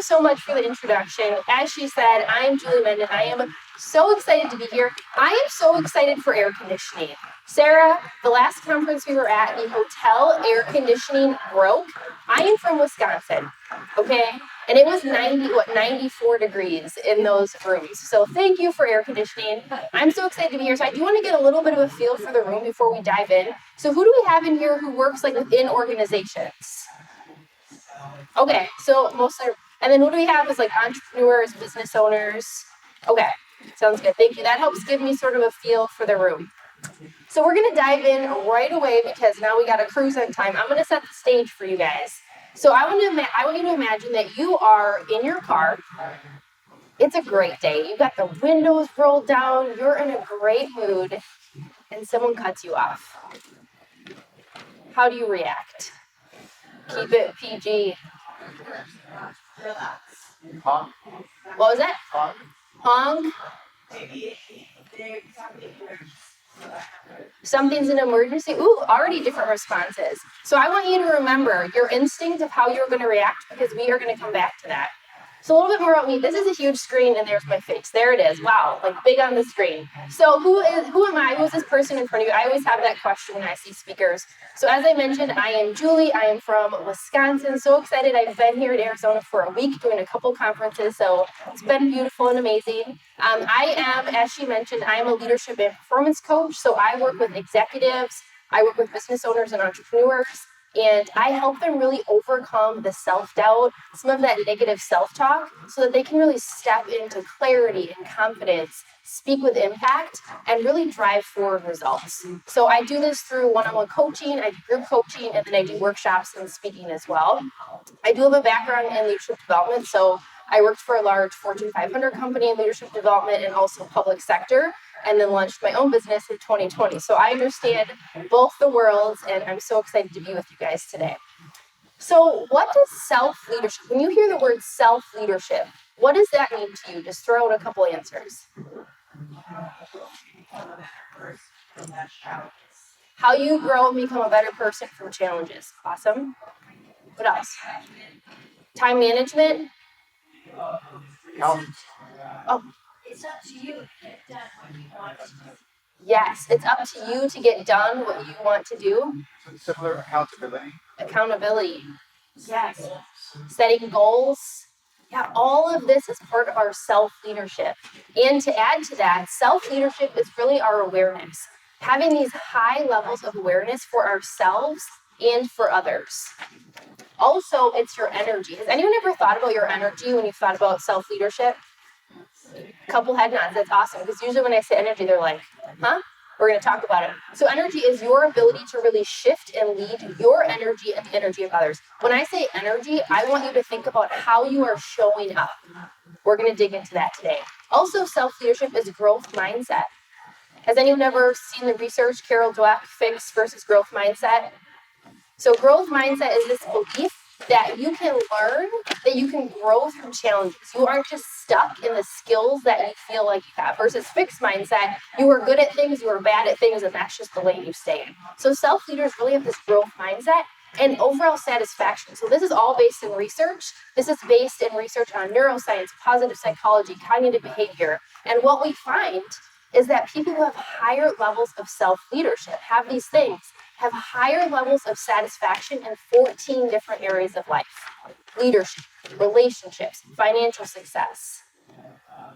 so much for the introduction. As she said, I am Julie Menden. I am so excited to be here. I am so excited for air conditioning. Sarah, the last conference we were at, the hotel air conditioning broke. I am from Wisconsin, okay? And it was 94 degrees in those rooms. So thank you for air conditioning. I'm so excited to be here. So I do want to get a little bit of a feel for the room before we dive in. So who do we have in here who works like within organizations? Okay, so mostly, and then who do we have is like entrepreneurs, business owners? Okay, sounds good. Thank you. That helps give me sort of a feel for the room. So we're going to dive in right away because now we got a cruise on time. I'm going to set the stage for you guys. So I want you to imagine that you are in your car. It's a great day. You've got the windows rolled down. You're in a great mood, and someone cuts you off. How do you react? Keep it PG. Relax. Honk. What was that? Honk. Honk. Maybe they're something. Something's an emergency. Ooh, already different responses. So I want you to remember your instinct of how you're going to react because we are going to come back to that. So a little bit more about me. This is a huge screen and there's my face. There it is. Wow, like big on the screen. So who am I? Who is this person in front of you? I always have that question when I see speakers. So as I mentioned, I am Julie. I am from Wisconsin. So excited. I've been here in Arizona for a week doing a couple conferences. So it's been beautiful and amazing. I am, as she mentioned, I am a leadership and performance coach. So I work with executives. I work with business owners and entrepreneurs. And I help them really overcome the self-doubt, some of that negative self-talk, so that they can really step into clarity and confidence, speak with impact, and really drive forward results. So I do this through one-on-one coaching, I do group coaching, and then I do workshops and speaking as well. I do have a background in leadership development, so I worked for a large Fortune 500 company in leadership development and also public sector, and then launched my own business in 2020. So I understand both the worlds, and I'm so excited to be with you guys today. So what does self-leadership, when you hear the word self-leadership, what does that mean to you? Just throw out a couple answers. How you grow and become a better person from challenges. Awesome. What else? Time management. Oh. It's up to you to get done what you want to do. Yes, it's up to you to get done what you want to do. Similar accountability. Accountability. Yes. Setting goals. Yeah, all of this is part of our self-leadership. And to add to that, self-leadership is really our awareness. Having these high levels of awareness for ourselves and for others. Also, it's your energy. Has anyone ever thought about your energy when you thought about self-leadership? Couple head nods. That's awesome. Because usually when I say energy, they're like, huh? We're going to talk about it. So energy is your ability to really shift and lead your energy and the energy of others. When I say energy, I want you to think about how you are showing up. We're going to dig into that today. Also, self-leadership is growth mindset. Has anyone ever seen the research, Carol Dweck, fixed versus growth mindset? So growth mindset is this belief that you can learn, that you can grow through challenges. You aren't just stuck in the skills that you feel like you have. Versus fixed mindset, you are good at things, you are bad at things, and that's just the lane you stay in. So self-leaders really have this growth mindset and overall satisfaction. So this is all based in research. This is based in research on neuroscience, positive psychology, cognitive behavior. And what we find is that people who have higher levels of self-leadership have these things, have higher levels of satisfaction in 14 different areas of life. Leadership, relationships, financial success.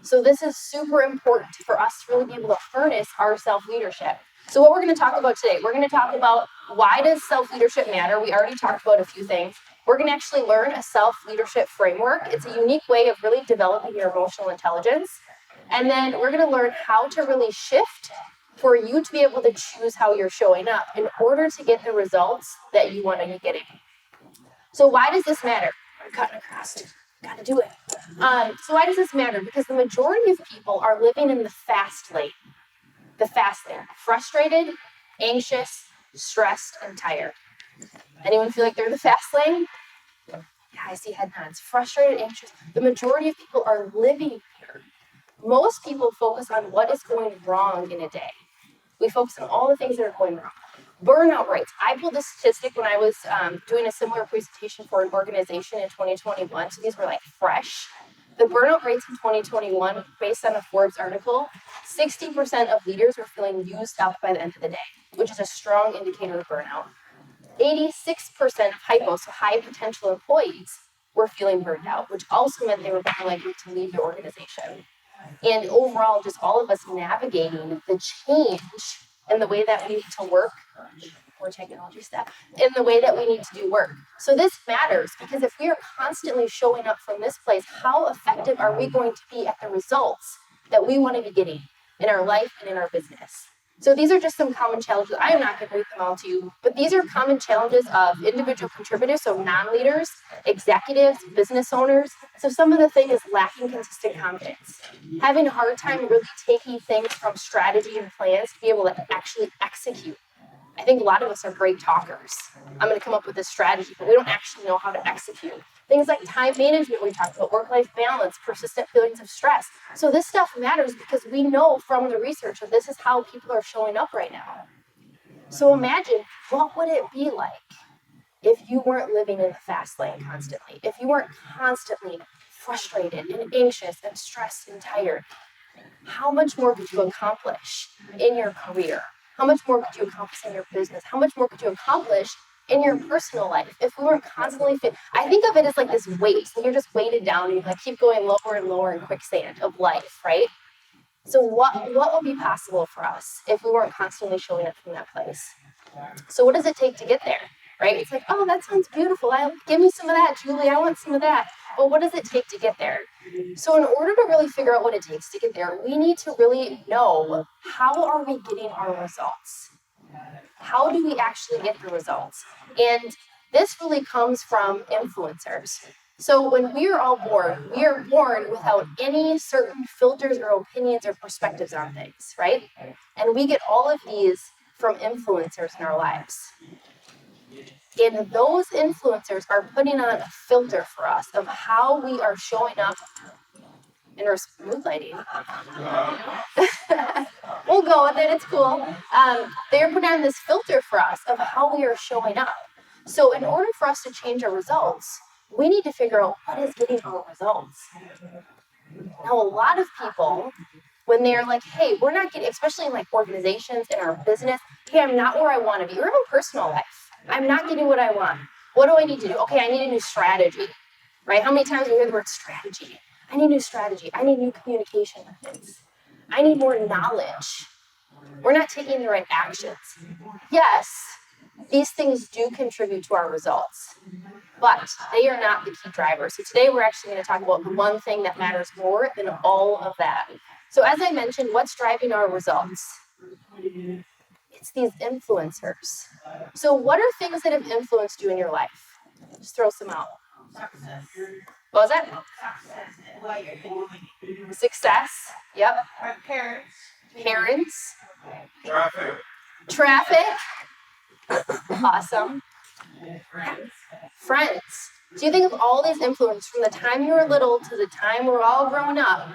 So this is super important for us to really be able to harness our self-leadership. So what we're going to talk about today, we're going to talk about why does self-leadership matter? We already talked about a few things. We're going to actually learn a self-leadership framework. It's a unique way of really developing your emotional intelligence. And then we're going to learn how to really shift for you to be able to choose how you're showing up in order to get the results that you want to be getting. So why does this matter? I'm cutting across. Got to do it. So why does this matter? Because the majority of people are living in the fast lane. The fast lane. Frustrated, anxious, stressed, and tired. Anyone feel like they're in the fast lane? Yeah, I see head nods. Frustrated, anxious. The majority of people are living here. Most people focus on what is going wrong in a day. We focus on all the things that are going wrong. Burnout rates. I pulled this statistic when I was doing a similar presentation for an organization in 2021. So these were like fresh. The burnout rates in 2021, based on a Forbes article, 60% of leaders were feeling used up by the end of the day, which is a strong indicator of burnout. 86% of hypo, so high potential employees, were feeling burned out, which also meant they were more likely to leave their organization. And overall, just all of us navigating the change in the way that we need to work, more technology stuff, in the way that we need to do work. So this matters because if we are constantly showing up from this place, how effective are we going to be at the results that we want to be getting in our life and in our business? So these are just some common challenges. I am not going to read them all to you, but these are common challenges of individual contributors, so non-leaders, executives, business owners. So some of the thing is lacking consistent confidence, having a hard time really taking things from strategy and plans to be able to actually execute. I think a lot of us are great talkers. I'm going to come up with this strategy, but we don't actually know how to execute. Things like time management we talked about, work-life balance, persistent feelings of stress. So this stuff matters because we know from the research that this is how people are showing up right now. So imagine, what would it be like if you weren't living in the fast lane constantly? If you weren't constantly frustrated and anxious and stressed and tired? How much more could you accomplish in your career? How much more could you accomplish in your business? How much more could you accomplish in your personal life if we weren't constantly fit? I think of it as like this weight. So you're just weighted down and you like keep going lower and lower in quicksand of life, right? So what would be possible for us if we weren't constantly showing up from that place? So what does it take to get there? Right? It's like, oh, that sounds beautiful. Give me some of that, Julie. I want some of that. But what does it take to get there? So in order to really figure out what it takes to get there, we need to really know, how are we getting our results? How do we actually get the results? And this really comes from influencers. So when we are all born, we are born without any certain filters or opinions or perspectives on things, right? And we get all of these from influencers in our lives. And those influencers are putting on a filter for us of how we are showing up in our smooth lighting. We'll go with it, it's cool. They're putting on this filter for us of how we are showing up. So in order for us to change our results, we need to figure out what is getting our results. Now, a lot of people, when they're like, hey, we're not getting, especially in like organizations, in our business, hey, I'm not where I want to be, or in my personal life, I'm not getting what I want. What do I need to do? Okay, I need a new strategy, right? How many times do we hear the word strategy? I need new strategy. I need new communication methods. I need more knowledge. We're not taking the right actions. Yes, these things do contribute to our results, but they are not the key driver. So today we're actually going to talk about the one thing that matters more than all of that. So as I mentioned, what's driving our results? It's these influencers. So what are things that have influenced you in your life? Just throw some out. Success. What was that? Success in what you're doing. Success. Yep. Our parents. Parents. Traffic. Awesome. Friends. Friends. So you think of all these influences from the time you were little to the time we're all growing up.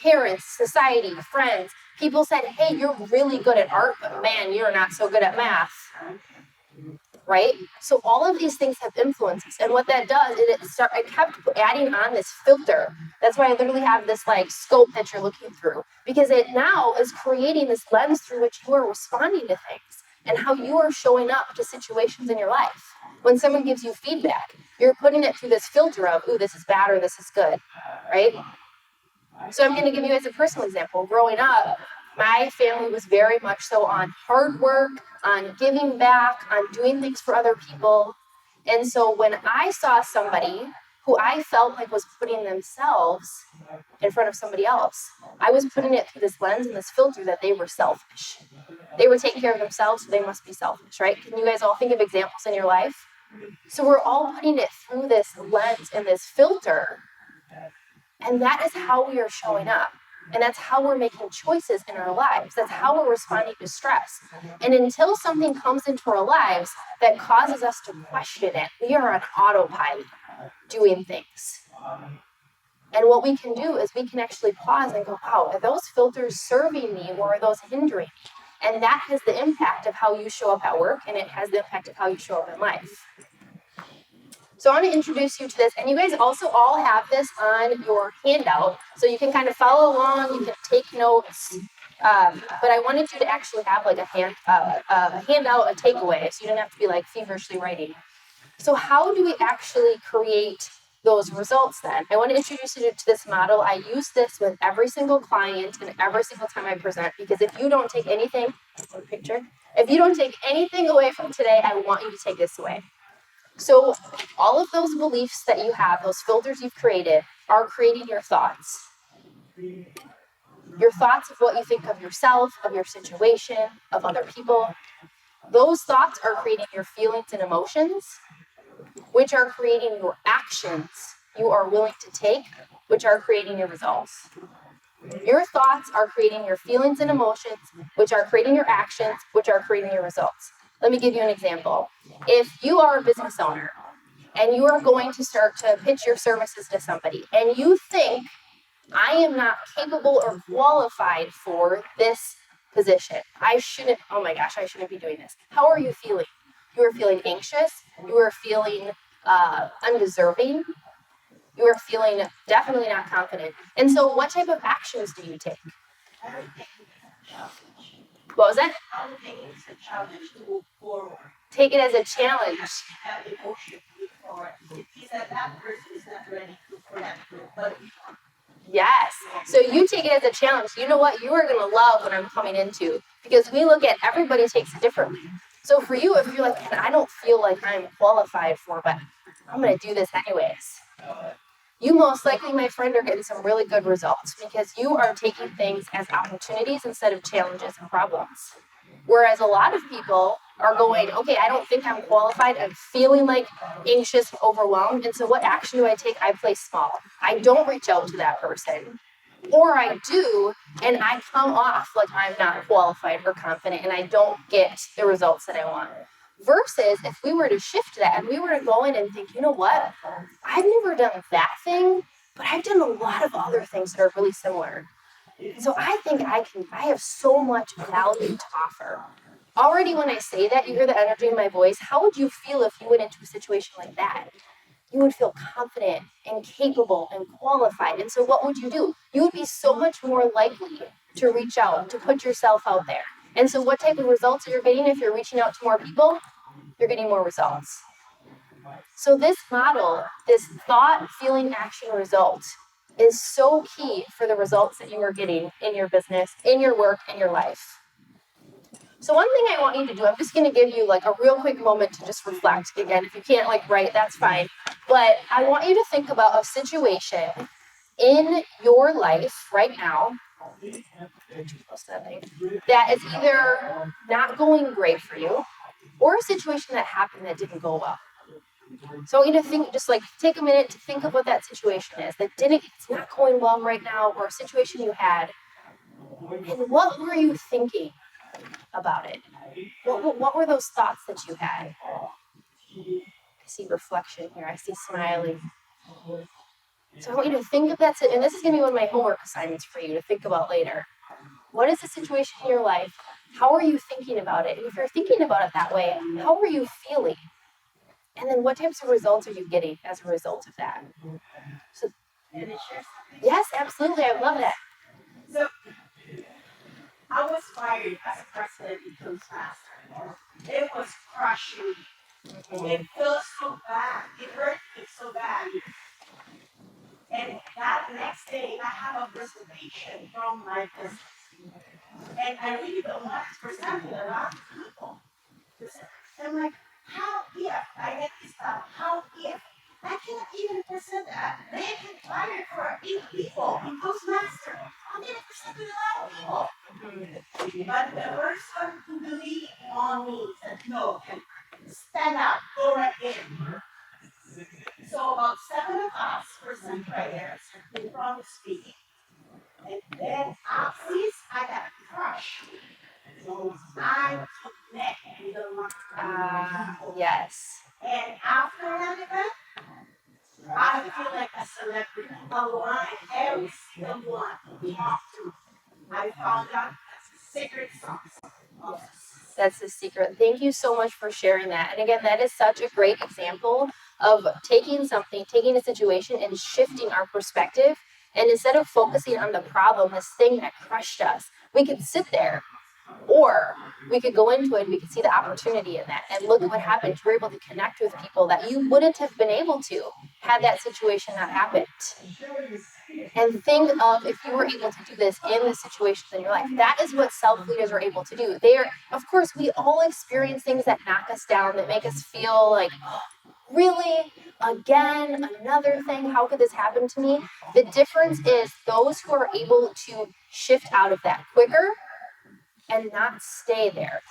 Parents, society, friends. People said, hey, you're really good at art, but man, you're not so good at math. Right? So all of these things have influences. And what that does is it kept adding on this filter. That's why I literally have this like scope that you're looking through. Because it now is creating this lens through which you are responding to things and how you are showing up to situations in your life. When someone gives you feedback, you're putting it through this filter of, ooh, this is bad or this is good. Right? So I'm going to give you guys a personal example. Growing up, my family was very much so on hard work, on giving back, on doing things for other people. And so when I saw somebody who I felt like was putting themselves in front of somebody else, I was putting it through this lens and this filter that they were selfish. They were taking care of themselves, so they must be selfish, right? Can you guys all think of examples in your life? So we're all putting it through this lens and this filter. And that is how we are showing up. And that's how we're making choices in our lives. That's how we're responding to stress. And until something comes into our lives that causes us to question it, we are on autopilot doing things. And what we can do is we can actually pause and go, wow, are those filters serving me or are those hindering me? And that has the impact of how you show up at work, and it has the impact of how you show up in life. So I want to introduce you to this, and you guys also all have this on your handout, so you can kind of follow along, you can take notes, but I wanted you to actually have like a handout, a takeaway, so you don't have to be like feverishly writing. So how do we actually create those results then? I want to introduce you to this model. I use this with every single client and every single time I present, because if you don't take anything, if you don't take anything away from today, I want you to take this away. So all of those beliefs that you have, those filters you've created, are creating your thoughts. Your thoughts of what you think of yourself, of your situation, of other people. Those thoughts are creating your feelings and emotions, which are creating your actions you are willing to take, which are creating your results. Your thoughts are creating your feelings and emotions, which are creating your actions, which are creating your results. Let me give you an example. If you are a business owner and you are going to start to pitch your services to somebody, and you think, I am not capable or qualified for this position. I shouldn't be doing this. How are you feeling? You are feeling anxious. You are feeling undeserving. You are feeling definitely not confident. And so what type of actions do you take? I would take it as a challenge. What was that? I would take it as a challenge to move forward. Take it as a challenge. Have emotion to move forward. It means that person is not ready for that group, but you are. Yes. So you take it as a challenge. You know what? You are going to love what I'm coming into, because we look at everybody takes it differently. So for you, if you're like, I don't feel like I'm qualified for, but I'm going to do this anyways. You most likely, my friend, are getting some really good results because you are taking things as opportunities instead of challenges and problems. Whereas a lot of people are going, okay, I don't think I'm qualified. I'm feeling like anxious and overwhelmed. And so what action do I take? I play small. I don't reach out to that person. Or I do, and I come off like I'm not qualified or confident, and I don't get the results that I want. Versus if we were to shift that and we were to go in and think, you know what? I've never done that thing, but I've done a lot of other things that are really similar. So I think I have so much value to offer. Already when I say that, you hear the energy in my voice. How would you feel if you went into a situation like that? You would feel confident and capable and qualified. And so what would you do? You would be so much more likely to reach out, to put yourself out there. And so what type of results are you getting if you're reaching out to more people? You're getting more results. So this model, this thought, feeling, action, result, is so key for the results that you are getting in your business, in your work, in your life. So one thing I want you to do, I'm just going to give you like a real quick moment to just reflect. Again, if you can't like write, that's fine. But I want you to think about a situation in your life right now that is either not going great for you or a situation that happened that didn't go well. So I want you to think, just like take a minute to think of what that situation is it's not going well right now, or a situation you had. And what were you thinking about it? What were those thoughts that you had? I see reflection here. I see smiling. So I want you to think of that, and this is going to be one of my homework assignments for you to think about later. What is the situation in your life? How are you thinking about it? And if you're thinking about it that way, how are you feeling? And then what types of results are you getting as a result of that? So, Can I share something? yes, absolutely. I love that. So, I was fired as a president in Toastmaster. It was crushing. It feels so bad. It hurt me so bad. And that next day, I have a presentation from my business. And I really don't want to present to a lot of people. I'm like, how if I get this stuff? How if I cannot even present that? They can fire for 8 people in Toastmaster. I'm going to present to a lot of people. But the person who believed on me said, no, stand up, go right in. So about 7 of us present right there, in front of speaking. And then since I got crushed, I connect with the Lord. Yes. And after that event, I feel like a celebrity. I want every single one to talk to. I found out secret sauce. That's the secret. Thank you so much for sharing that. And again, that is such a great example of taking a situation and shifting our perspective. And instead of focusing on the problem, this thing that crushed us, we could sit there, or we could go into it and we could see the opportunity in that. And look at what happened. We're able to connect with people that you wouldn't have been able to had that situation not happened. And think of if you were able to do this in the situations in your life. That is what self-leaders are able to do. Of course, we all experience things that knock us down, that make us feel like, oh, really? Again, another thing? How could this happen to me? The difference is those who are able to shift out of that quicker and not stay there,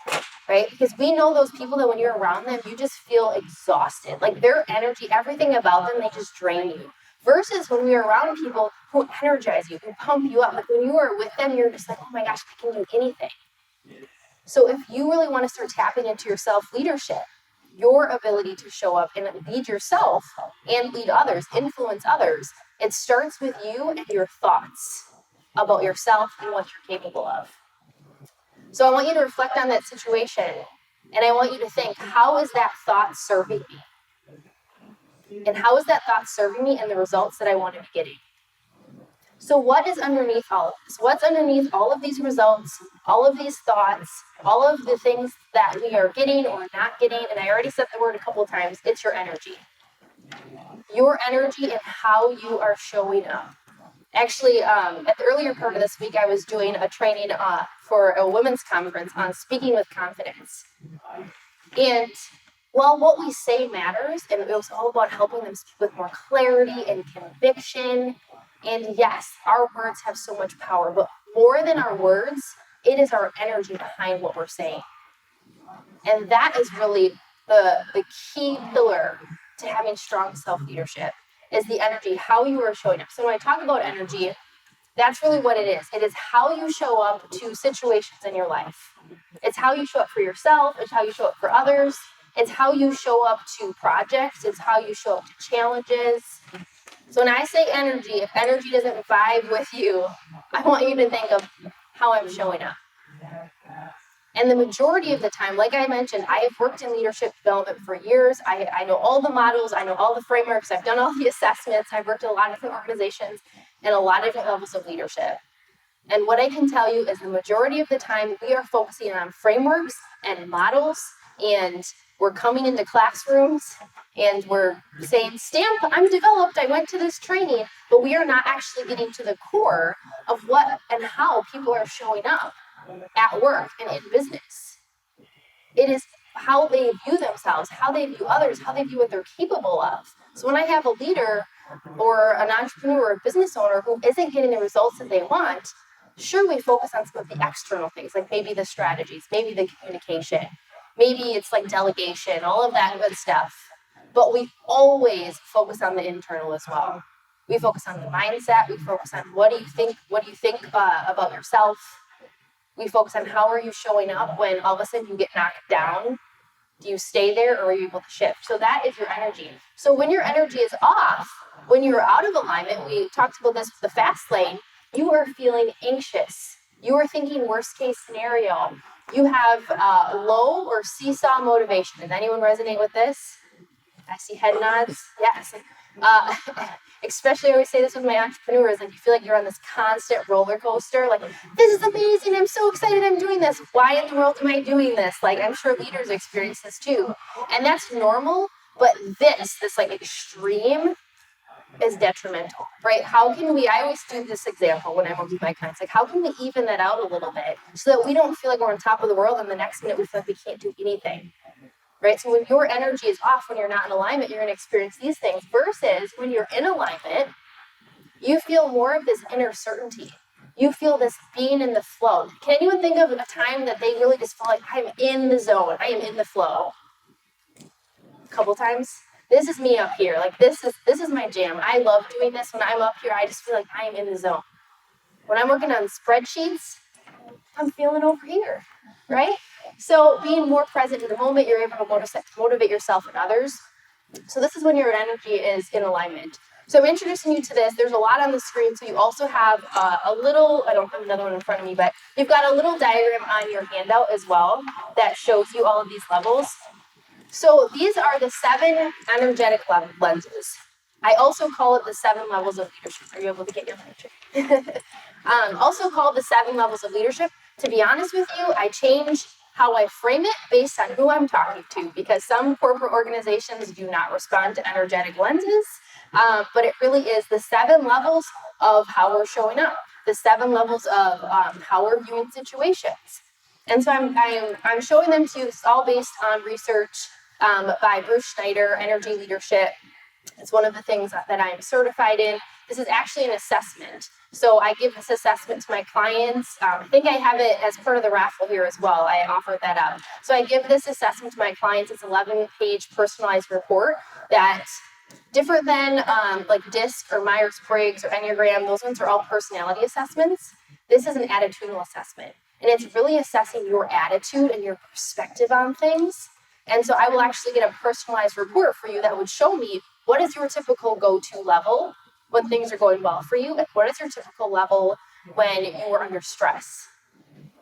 right? Because we know those people that when you're around them, you just feel exhausted. Like their energy, everything about them, they just drain you. Versus when you're around people who energize you, who pump you up. Like when you are with them, you're just like, oh my gosh, I can do anything. So if you really want to start tapping into your self-leadership, your ability to show up and lead yourself and lead others, influence others, it starts with you and your thoughts about yourself and what you're capable of. So I want you to reflect on that situation, and I want you to think, how is that thought serving me? And how is that thought serving me and the results that I want to be getting? So what is underneath all of this? What's underneath all of these results, all of these thoughts, all of the things that we are getting or not getting? And I already said the word a couple of times, it's your energy. Your energy and how you are showing up. Actually, at the earlier part of this week, I was doing a training for a women's conference on speaking with confidence. And while what we say matters, and it was all about helping them speak with more clarity and conviction, and yes, our words have so much power, but more than our words, it is our energy behind what we're saying. And that is really the key pillar to having strong self-leadership, is the energy, how you are showing up. So when I talk about energy, that's really what it is. It is how you show up to situations in your life. It's how you show up for yourself. It's how you show up for others. It's how you show up to projects. It's how you show up to challenges. So when I say energy, if energy doesn't vibe with you, I want you to think of how I'm showing up. And the majority of the time, like I mentioned, I have worked in leadership development for years. I know all the models. I know all the frameworks. I've done all the assessments. I've worked in a lot of different organizations and a lot of different levels of leadership. And what I can tell you is the majority of the time, we are focusing on frameworks and models, and we're coming into classrooms and we're saying, stamp, I'm developed, I went to this training, but we are not actually getting to the core of what and how people are showing up at work and in business. It is how they view themselves, how they view others, how they view what they're capable of. So when I have a leader or an entrepreneur or a business owner who isn't getting the results that they want, sure, we focus on some of the external things, like maybe the strategies, maybe the communication, maybe it's like delegation, all of that good stuff. But we always focus on the internal as well. We focus on the mindset. We focus on what do you think about yourself. We focus on how are you showing up when all of a sudden you get knocked down. Do you stay there, or are you able to shift? So that is your energy. So when your energy is off, when you're out of alignment, we talked about this with the fast lane, you are feeling anxious. You are thinking worst case scenario. You have low or seesaw motivation. Does anyone resonate with this? I see head nods. Yes. Especially I always say this with my entrepreneurs, like you feel like you're on this constant roller coaster. Like, this is amazing. I'm so excited I'm doing this. Why in the world am I doing this? Like, I'm sure leaders experience this too. And that's normal. But this like extreme is detrimental, right? How can we, I always do this example when I work with my clients, like how can we even that out a little bit so that we don't feel like we're on top of the world and the next minute we feel like we can't do anything, right? So when your energy is off, when you're not in alignment, you're going to experience these things versus when you're in alignment, you feel more of this inner certainty. You feel this being in the flow. Can anyone think of a time that they really just felt like I'm in the zone, I am in the flow? A couple times? This is me up here. Like this is my jam. I love doing this. When I'm up here, I just feel like I am in the zone. When I'm working on spreadsheets, I'm feeling over here, right? So being more present in the moment, you're able to motivate yourself and others. So this is when your energy is in alignment. So I'm introducing you to this. There's a lot on the screen. So you also have a little, I don't have another one in front of me, but you've got a little diagram on your handout as well that shows you all of these levels. So these are the 7 energetic lenses. I also call it the 7 levels of leadership. Are you able to get your picture? Also called the 7 levels of leadership. To be honest with you, I change how I frame it based on who I'm talking to, because some corporate organizations do not respond to energetic lenses, but it really is the 7 levels of how we're showing up, the 7 levels of how we're viewing situations. And so I'm showing them to you. It's all based on research by Bruce Schneider, Energy Leadership. It's one of the things that I'm certified in. This is actually an assessment. So I give this assessment to my clients. I think I have it as part of the raffle here as well. I offer that up. So I give this assessment to my clients. It's an 11-page personalized report that's different than like DISC or Myers-Briggs or Enneagram. Those ones are all personality assessments. This is an attitudinal assessment. And it's really assessing your attitude and your perspective on things. And so I will actually get a personalized report for you that would show me what is your typical go-to level when things are going well for you, and what is your typical level when you are under stress,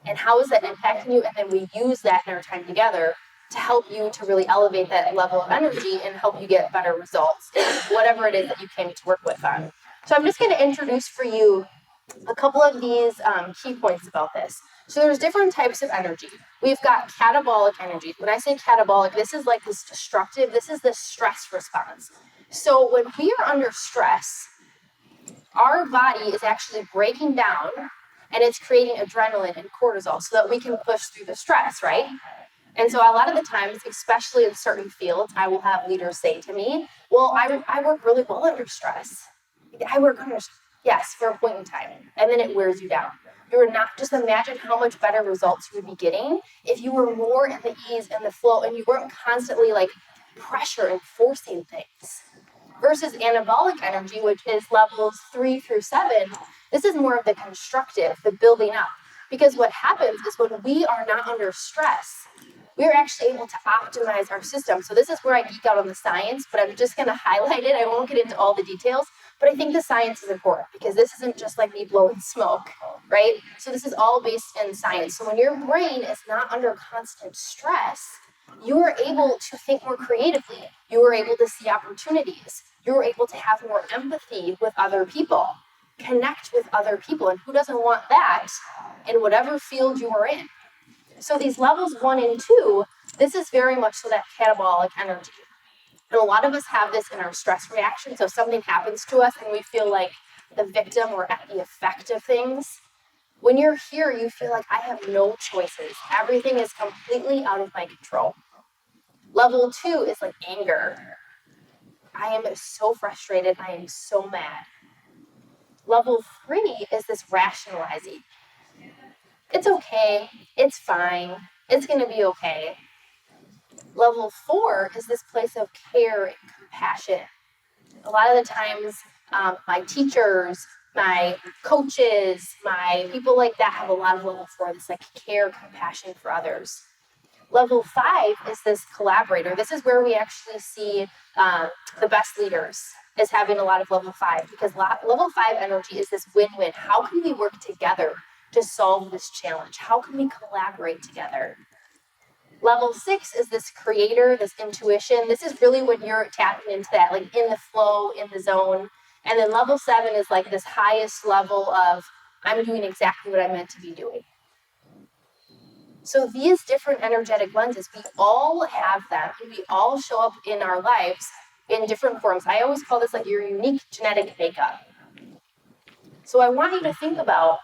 and how is that impacting you? And then we use that in our time together to help you to really elevate that level of energy and help you get better results in whatever it is that you came to work with on. So I'm just going to introduce for you a couple of these key points about this. So there's different types of energy. We've got catabolic energy. When I say catabolic, this is like this destructive, this is the stress response. So when we are under stress, our body is actually breaking down and it's creating adrenaline and cortisol so that we can push through the stress, right? And so a lot of the times, especially in certain fields, I will have leaders say to me, well, I work really well under stress. I work under stress. Yes, for a point in time. And then it wears you down. You are not, just imagine how much better results you would be getting if you were more in the ease and the flow and you weren't constantly like pressure and forcing things. Versus anabolic energy, which is levels 3 through 7, this is more of the constructive, the building up. Because what happens is when we are not under stress, we're actually able to optimize our system. So this is where I geek out on the science, but I'm just going to highlight it. I won't get into all the details, but I think the science is important because this isn't just like me blowing smoke, right? So this is all based in science. So when your brain is not under constant stress, you are able to think more creatively. You are able to see opportunities. You are able to have more empathy with other people, connect with other people. And who doesn't want that in whatever field you are in? So these levels 1 and 2, this is very much so that catabolic energy. And a lot of us have this in our stress reaction. So something happens to us and we feel like the victim or at the effect of things. When you're here, you feel like I have no choices. Everything is completely out of my control. Level 2 is like anger. I am so frustrated. I am so mad. Level 3 is this rationalizing. It's okay. It's fine. It's going to be okay. Level 4 is this place of care and compassion. A lot of the times, my teachers, my coaches, my people like that have a lot of level 4, this like care, compassion for others. Level 5 is this collaborator. This is where we actually see the best leaders is having a lot of level 5 because level 5 energy is this win-win. How can we work together to solve this challenge? How can we collaborate together? Level 6 is this creator, this intuition. This is really when you're tapping into that, like in the flow, in the zone. And then level 7 is like this highest level of I'm doing exactly what I'm meant to be doing. So these different energetic lenses, we all have them, and we all show up in our lives in different forms. I always call this like your unique genetic makeup. So I want you to think about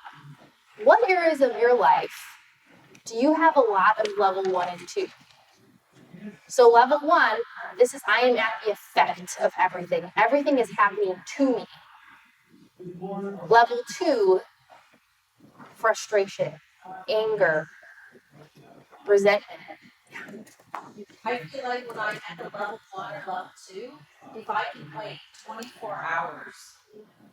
what areas of your life do you have a lot of level 1 and 2? So level 1, this is I am at the effect of everything. Everything is happening to me. Level 2, frustration, anger, resentment. I feel like when I'm at the level 1 or level 2, if I can wait 24 hours,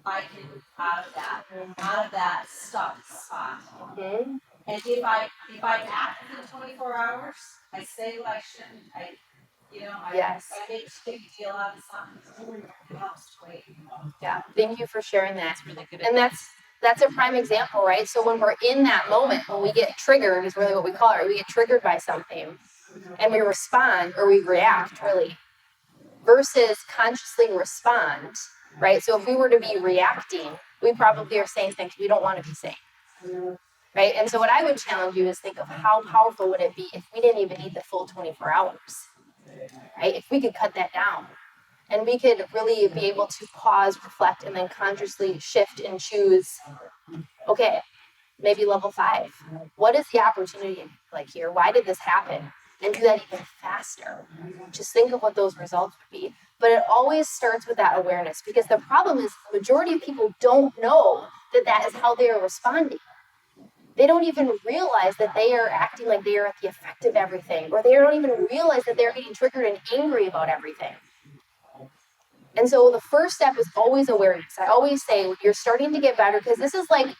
I can move out of that stuck spot. Mm-hmm. And if I'm active in 24 hours, I say what I shouldn't. You know, Yes. I make a big deal out of something. It helps to wait. Yeah. Thank you for sharing that. That's really good. And that's a prime example, right? So when we're in that moment, when we get triggered is really what we call it. We get triggered by something and we respond or we react really versus consciously respond, right? So if we were to be reacting, we probably are saying things we don't want to be saying, right? And so what I would challenge you is think of how powerful would it be if we didn't even need the full 24 hours, right? If we could cut that down and we could really be able to pause, reflect, and then consciously shift and choose, okay, maybe level 5. What is the opportunity like here? Why did this happen? And do that even faster. Just think of what those results would be. But it always starts with that awareness because the problem is the majority of people don't know that that is how they are responding. They don't even realize that they are acting like they are at the effect of everything, or they don't even realize that they're getting triggered and angry about everything. And so the first step is always awareness. I always say you're starting to get better because this is like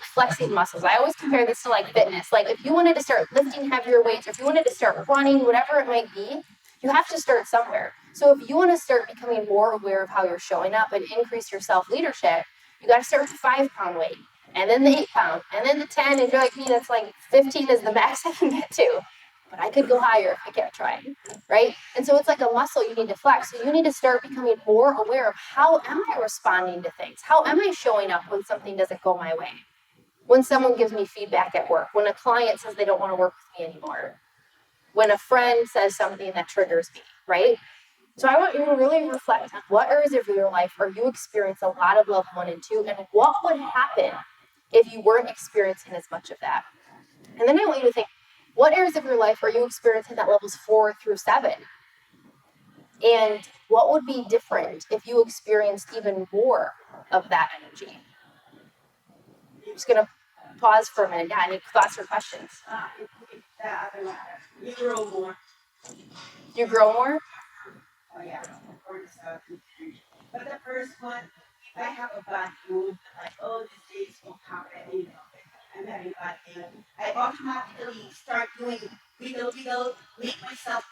flexing muscles. I always compare this to like fitness. Like if you wanted to start lifting heavier weights, or if you wanted to start running, whatever it might be, you have to start somewhere. So if you want to start becoming more aware of how you're showing up and increase your self-leadership, you got to start with the 5-pound weight, and then the 8-pound, and then the 10. If you're like me, that's like 15 is the max I can get to. But I could go higher if I kept trying, right? And so it's like a muscle you need to flex. So you need to start becoming more aware of how am I responding to things? How am I showing up when something doesn't go my way? When someone gives me feedback at work, when a client says they don't want to work with me anymore, when a friend says something that triggers me, right? So I want you to really reflect on what areas of your life are you experiencing a lot of level 1 and 2, and what would happen if you weren't experiencing as much of that? And then I want you to think, what areas of your life are you experiencing that levels 4 through 7? And what would be different if you experienced even more of that energy? I'm just going to pause for a minute. Yeah, any thoughts or questions? That other matter. You grow more. You grow more? Oh yeah, or the stuff. But the first one, if I have a bad mood, like, oh, this day is so happen, you know, I'm having a bad day, I automatically start doing wiggle, make myself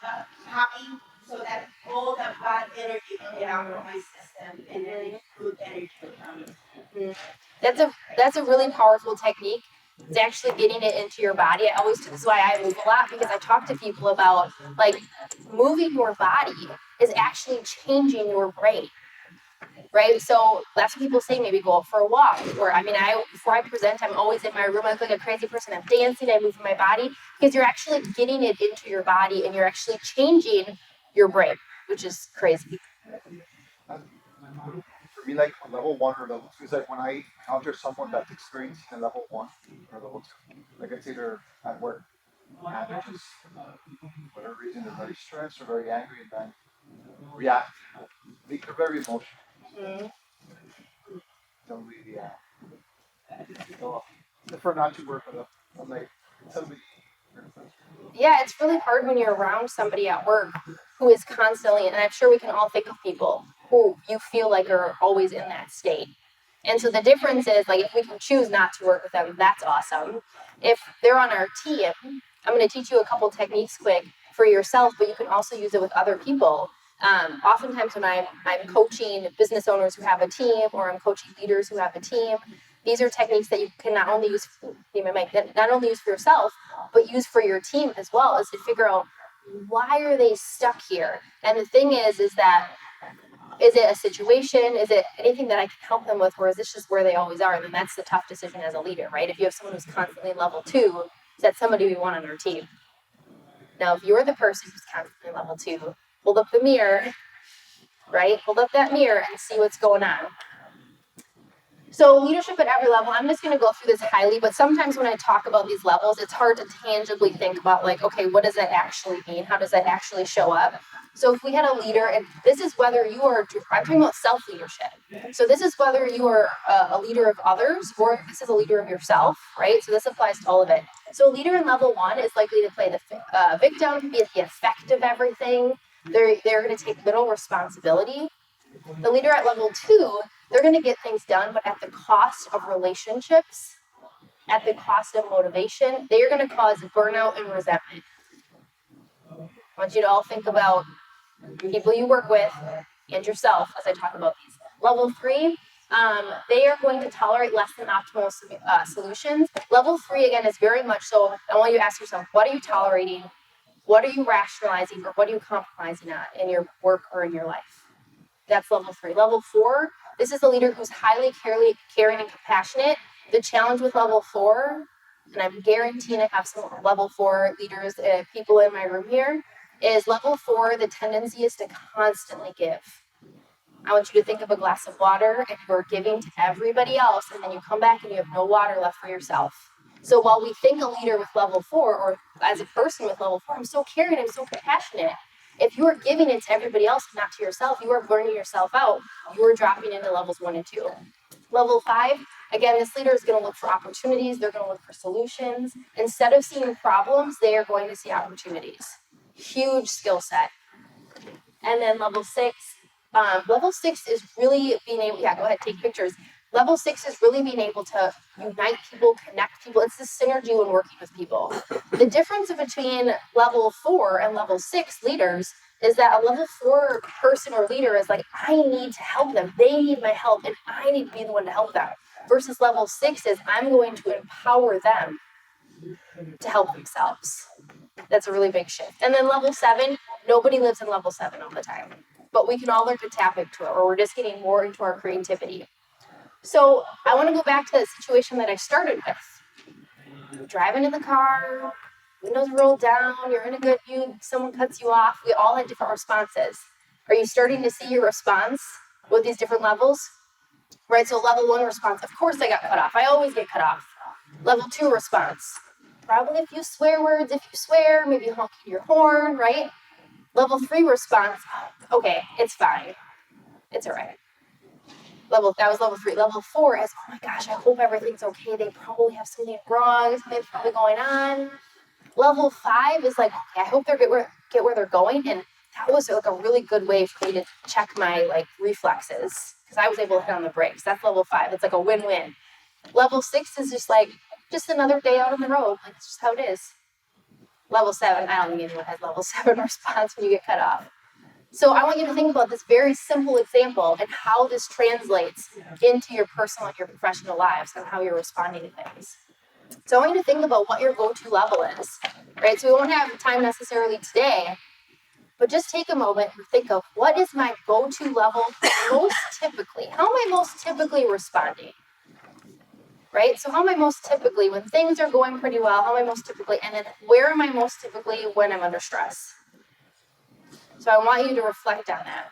happy so that all the bad energy will get out of my system and then good energy will come. That's a really powerful technique. It's actually getting it into your body. This is why I move a lot, because I talk to people about like moving your body is actually changing your brain. Right, so that's what people say. Maybe go out for a walk. Or before I present, I'm always in my room. I look like a crazy person. I'm dancing. I move my body because you're actually getting it into your body, and you're actually changing your brain, which is crazy. For me, like level 1 or level 2 is like when I encounter someone that's experiencing a level 1 or level 2. Like it's either at work and they're just, for whatever reason, they're very stressed or very angry and then react. They're very emotional. Mm-hmm. Don't really, so I prefer not to work with them. I'm like, somebody. Yeah, it's really hard when you're around somebody at work who is constantly, and I'm sure we can all think of people who you feel like are always in that state. And so the difference is, like, if we can choose not to work with them, that's awesome. If they're on our team, I'm going to teach you a couple techniques quick for yourself, but you can also use it with other people. Oftentimes when I'm coaching business owners who have a team, or I'm coaching leaders who have a team, these are techniques that you can not only use for yourself, but use for your team as well, is to figure out why are they stuck here. And the thing is that is it a situation? Is it anything that I can help them with, or is this just where they always are? And then that's the tough decision as a leader, right? If you have someone who's constantly level 2, is that somebody we want on our team? Now, if you're the person who's constantly level 2, hold up the mirror, right? Hold up that mirror and see what's going on. So leadership at every level, I'm just going to go through this highly, but sometimes when I talk about these levels, it's hard to tangibly think about, like, okay, what does that actually mean? How does that actually show up? So if we had a leader, and this is whether you are, I'm talking about self-leadership. So this is whether you are a leader of others, or this is a leader of yourself, right? So this applies to all of it. So a leader in level 1 is likely to play the victim, be at the effect of everything. They're going to take little responsibility. The leader at level 2, they're going to get things done, but at the cost of relationships, at the cost of motivation. They are going to cause burnout and resentment. I want you to all think about people you work with and yourself as I talk about these. Level 3, they are going to tolerate less than optimal solutions. Level 3, again, is very much so, I want you to ask yourself, what are you tolerating? What are you rationalizing, or what are you compromising on in your work or in your life? That's level 3. Level 4, this is a leader who's highly caring and compassionate. The challenge with level 4, and I'm guaranteeing I have some level 4 leaders, people in my room here, is level 4, the tendency is to constantly give. I want you to think of a glass of water and you're giving to everybody else, and then you come back and you have no water left for yourself. So while we think a leader with level 4, or as a person with level 4, I'm so caring, I'm so compassionate. If you are giving it to everybody else, not to yourself, you are burning yourself out. You are dropping into levels 1 and 2. Level 5, again, this leader is going to look for opportunities. They're going to look for solutions. Instead of seeing problems, they are going to see opportunities. Huge skill set. And then level 6 is really being able, go ahead, take pictures. Level 6 is really being able to unite people, connect people. It's the synergy when working with people. The difference between level 4 and level 6 leaders is that a level 4 person or leader is like, I need to help them. They need my help, and I need to be the one to help them. Versus level 6 is, I'm going to empower them to help themselves. That's a really big shift. And then level 7, nobody lives in level 7 all the time. But we can all learn to tap into it, or we're just getting more into our creativity. So I want to go back to the situation that I started with. You're driving in the car, windows rolled down, you're in a good mood, someone cuts you off. We all had different responses. Are you starting to see your response with these different levels? Right, so level 1 response, of course I got cut off. I always get cut off. Level 2 response, probably a few swear words. If you swear, maybe honking your horn, right? Level 3 response, okay, it's fine. It's all right. That was level 3. Level 4 is, oh my gosh, I hope everything's okay. They probably have something wrong. Something's probably going on. Level 5 is like, okay, I hope they get where they're going. And that was like a really good way for me to check my reflexes, because I was able to hit on the brakes. That's level 5. It's like a win-win. Level 6 is just another day out on the road. It's just how it is. Level 7, I don't think anyone has level 7 response when you get cut off. So I want you to think about this very simple example and how this translates into your personal and your professional lives and how you're responding to things. So I want you to think about what your go-to level is, right? So we won't have time necessarily today, but just take a moment and think of, what is my go-to level most typically? How am I most typically responding? Right? So how am I most typically, when things are going pretty well, how am I most typically, and then where am I most typically when I'm under stress? So I want you to reflect on that.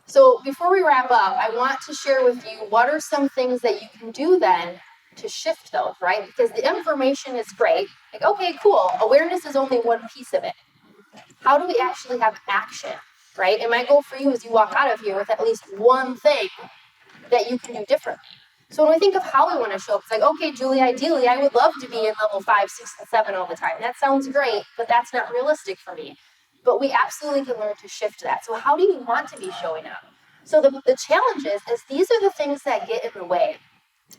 So before we wrap up, I want to share with you what are some things that you can do then to shift those, right? Because the information is great. Okay, cool. Awareness is only one piece of it. How do we actually have action, right? And my goal for you is you walk out of here with at least one thing that you can do differently. So when we think of how we want to show up, it's okay, Julie, ideally, I would love to be in level 5, 6, and 7 all the time. That sounds great, but that's not realistic for me. But we absolutely can learn to shift that. So how do you want to be showing up? So the challenge is these are the things that get in the way.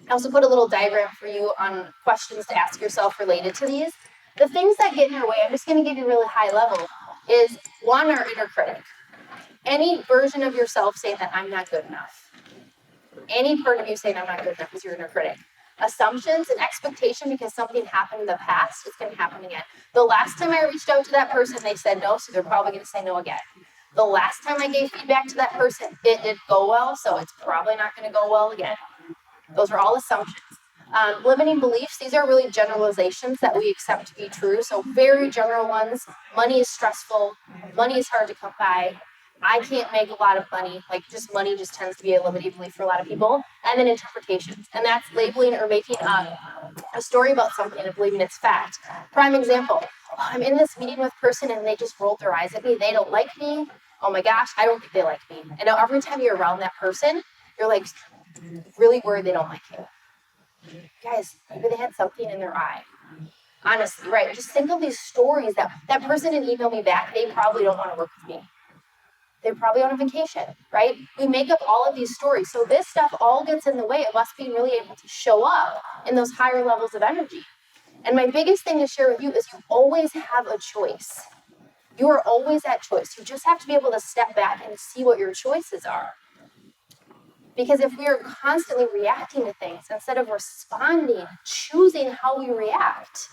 I also put a little diagram for you on questions to ask yourself related to these. The things that get in your way, I'm just going to give you a really high level, is 1, our inner critic. Any version of yourself saying that I'm not good enough. Any part of you saying I'm not good enough is your inner critic. Assumptions and expectation because something happened in the past, it's going to happen again. The last time I reached out to that person, they said no, so they're probably going to say no again. The last time I gave feedback to that person, it didn't go well, so it's probably not going to go well again. Those are all assumptions. Limiting beliefs, these are really generalizations that we accept to be true, so very general ones. Money is stressful, money is hard to come by, I can't make a lot of money, money just tends to be a limiting belief for a lot of people. And then interpretations, and that's labeling or making a story about something and believing it's fact. Prime example, I'm in this meeting with a person and they just rolled their eyes at me, they don't like me, oh my gosh, I don't think they like me. And now every time you're around that person, you're really worried they don't like you. Guys, maybe they had something in their eye. Honestly, right? Just think of these stories that person didn't email me back, they probably don't want to work with me. They're probably on a vacation, right? We make up all of these stories. So this stuff all gets in the way of us being really able to show up in those higher levels of energy. And my biggest thing to share with you is you always have a choice. You are always at choice. You just have to be able to step back and see what your choices are. Because if we are constantly reacting to things instead of responding, choosing how we react,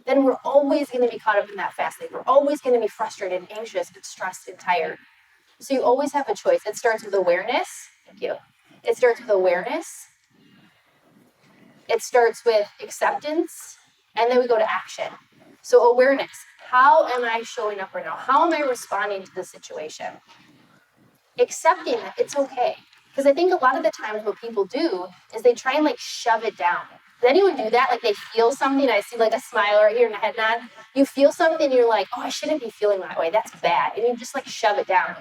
then we're always going to be caught up in that fast lane. We're always going to be frustrated, anxious, and stressed and tired. So you always have a choice. It starts with awareness. Thank you. It starts with awareness. It starts with acceptance. And then we go to action. So awareness. How am I showing up right now? How am I responding to the situation? Accepting that it's okay. Because I think a lot of the times what people do is they try and like shove it down. Does anyone do that? Like they feel something. I see like a smile right here in the head nod. You feel something and you're like, oh, I shouldn't be feeling that way. That's bad. And you just like shove it down.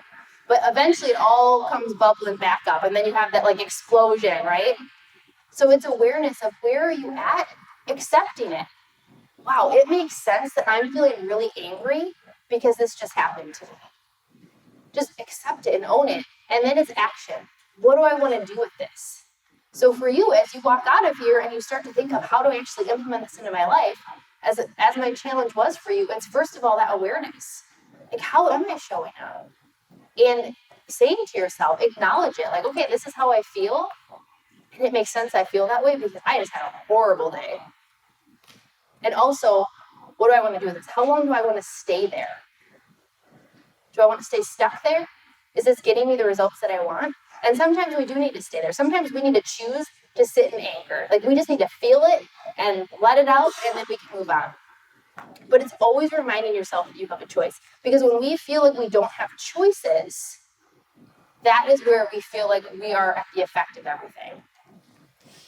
But eventually it all comes bubbling back up. And then you have that like explosion, right? So it's awareness of where are you at? Accepting it. Wow, it makes sense that I'm feeling really angry because this just happened to me. Just accept it and own it. And then it's action. What do I want to do with this? So for you, as you walk out of here and you start to think of how do I actually implement this into my life, as my challenge was for you, it's first of all that awareness. Like, how am I showing up? And saying to yourself, acknowledge it. Like, okay, this is how I feel. And it makes sense I feel that way because I just had a horrible day. And also, what do I want to do with this? How long do I want to stay there? Do I want to stay stuck there? Is this getting me the results that I want? And sometimes we do need to stay there. Sometimes we need to choose to sit and anchor. Like we just need to feel it and let it out, and then we can move on. But it's always reminding yourself that you have a choice. Because when we feel like we don't have choices, that is where we feel like we are at the effect of everything.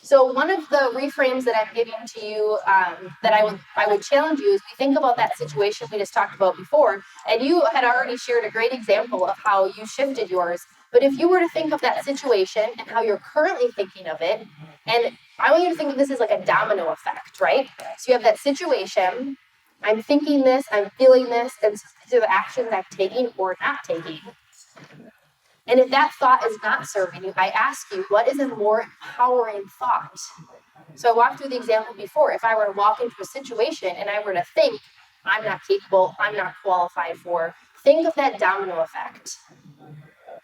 So one of the reframes that I'm giving to you that I would challenge you is we think about that situation we just talked about before, and you had already shared a great example of how you shifted yours. But if you were to think of that situation and how you're currently thinking of it, and I want you to think of this as like a domino effect, right? So you have that situation, I'm thinking this, I'm feeling this, and these are the actions I'm taking or not taking. And if that thought is not serving you, I ask you, what is a more empowering thought? So I walked through the example before. If I were to walk into a situation and I were to think, I'm not capable, I'm not qualified for, think of that domino effect.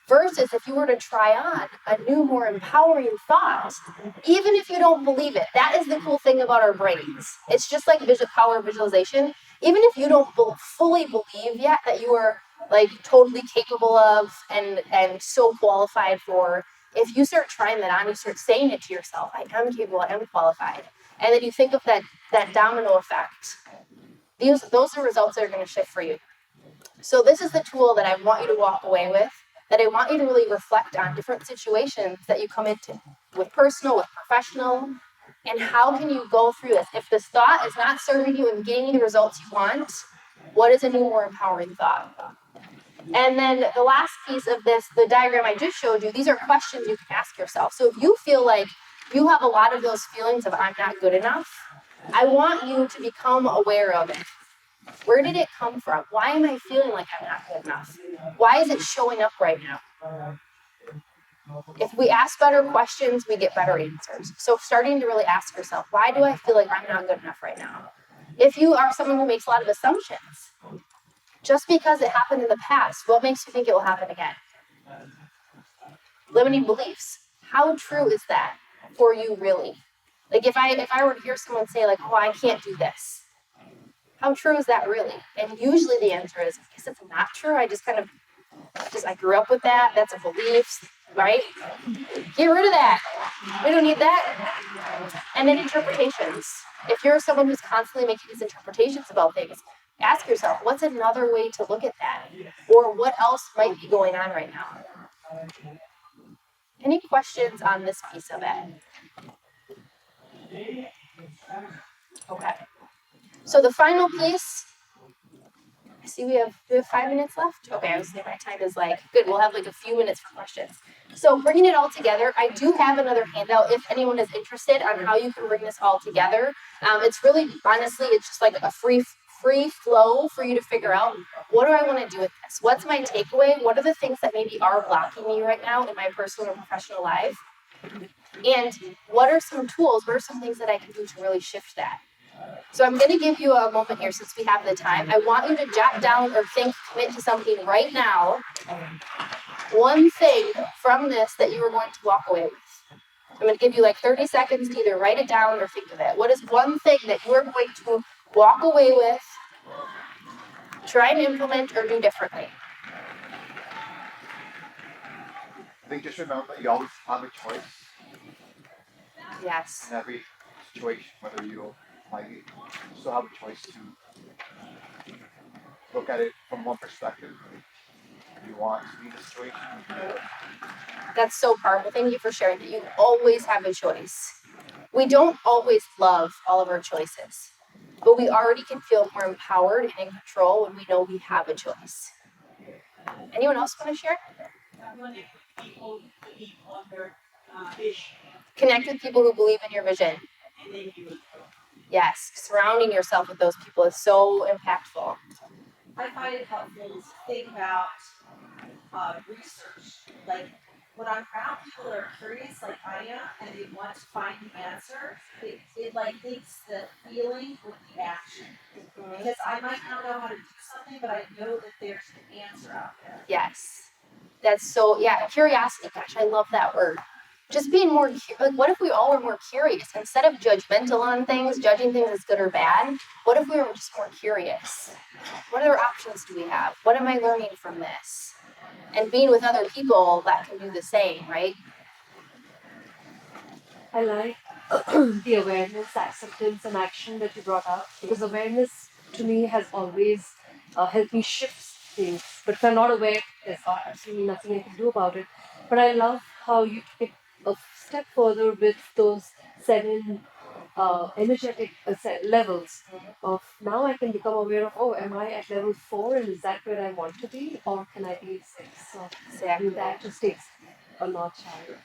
Versus if you were to try on a new, more empowering thought, even if you don't believe it, that is the cool thing about our brains. It's just like power visualization. Even if you don't fully believe yet that you are like totally capable of and so qualified for, if you start trying that on, you start saying it to yourself, I am capable, I am qualified. And then you think of that domino effect. Those are results that are going to shift for you. So this is the tool that I want you to walk away with, that I want you to really reflect on different situations that you come into, with personal, with professional, and how can you go through this? If this thought is not serving you and getting you the results you want, what is a new, more empowering thought? And then the last piece of this, the diagram I just showed you, these are questions you can ask yourself. So if you feel like you have a lot of those feelings of I'm not good enough, I want you to become aware of it. Where did it come from? Why am I feeling like I'm not good enough? Why is it showing up right now? If we ask better questions, we get better answers. So starting to really ask yourself, why do I feel like I'm not good enough right now? If you are someone who makes a lot of assumptions, just because it happened in the past, what makes you think it will happen again? Limiting beliefs. How true is that for you really? Like if I were to hear someone say like, oh, I can't do this. How true is that really? And usually the answer is, I guess it's not true. I grew up with that. That's a belief, right? Get rid of that. We don't need that. And then interpretations. If you're someone who's constantly making these interpretations about things, ask yourself, what's another way to look at that? Or what else might be going on right now? Any questions on this piece of it? Okay. So the final piece, I see we have 5 minutes left. Okay, I was saying my time is like, good, we'll have like a few minutes for questions. So bringing it all together, I do have another handout if anyone is interested on how you can bring this all together. It's really, honestly, it's just like a free flow for you to figure out, what do I want to do with this? What's my takeaway? What are the things that maybe are blocking me right now in my personal or professional life? And what are some tools? What are some things that I can do to really shift that? So I'm going to give you a moment here since we have the time. I want you to jot down or commit to something right now. One thing from this that you are going to walk away with. I'm going to give you like 30 seconds to either write it down or think of it. What is one thing that you are going to walk away with, try and implement, or do differently? I think just remember that you always have a choice Yes. in every situation, whether you like it, you still have a choice to look at it from one perspective. If you want to be in the situation, you can do it. That's so powerful. Thank you for sharing that. You always have a choice. We don't always love all of our choices, but we already can feel more empowered and in control when we know we have a choice. Anyone else want to share? Connect with people who believe on their vision, Connect with people who believe in your vision. and then you will grow. Yes, surrounding yourself with those people is so impactful. I find it helpful to think about research. Like when I'm around people that are curious, like I am, and they want to find the answer, it like links the feeling with the action. Because I might not know how to do something, but I know that there's an answer out there. Yes. That's so, curiosity. Gosh, I love that word. Just being more, like, what if we all were more curious? Instead of judgmental on things, judging things as good or bad, what if we were just more curious? What other options do we have? What am I learning from this? And being with other people that can do the same, right? I like the awareness, acceptance, and action that you brought up, because awareness to me has always helped me shift things. But if I'm not aware, there's absolutely nothing I can do about it. But I love how you take a step further with those 7 energetic levels of now I can become aware of, oh, am I at level 4 and is that where I want to be, or can I be at 6? So Exactly. that just takes a notch higher.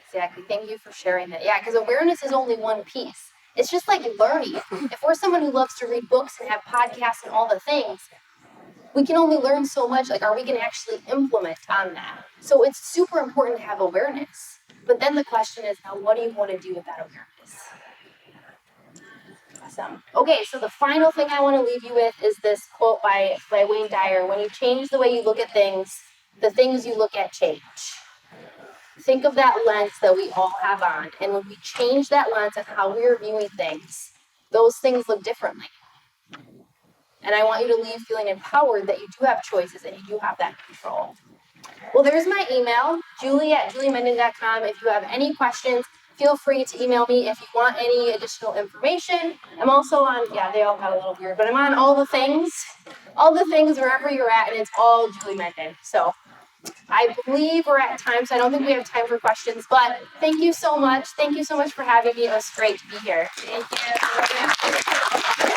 Exactly. Thank you for sharing that. Yeah, because awareness is only one piece. It's just like learning. If we're someone who loves to read books and have podcasts and all the things, we can only learn so much. Like, are we going to actually implement on that? So it's super important to have awareness. But then the question is, now what do you want to do with that awareness? Awesome. Okay, so the final thing I want to leave you with is this quote by Wayne Dyer. When you change the way you look at things, the things you look at change. Think of that lens that we all have on. And when we change that lens and how we're viewing things, those things look differently. And I want you to leave feeling empowered that you do have choices and you do have that control. Well, there's my email, julie@juliemenden.com. If you have any questions, feel free to email me. If you want any additional information, I'm also on, they all got a little weird, but I'm on all the things wherever you're at, and it's all Julie Menden. So I believe we're at time, so I don't think we have time for questions, but thank you so much. Thank you so much for having me. It was great to be here. Thank you.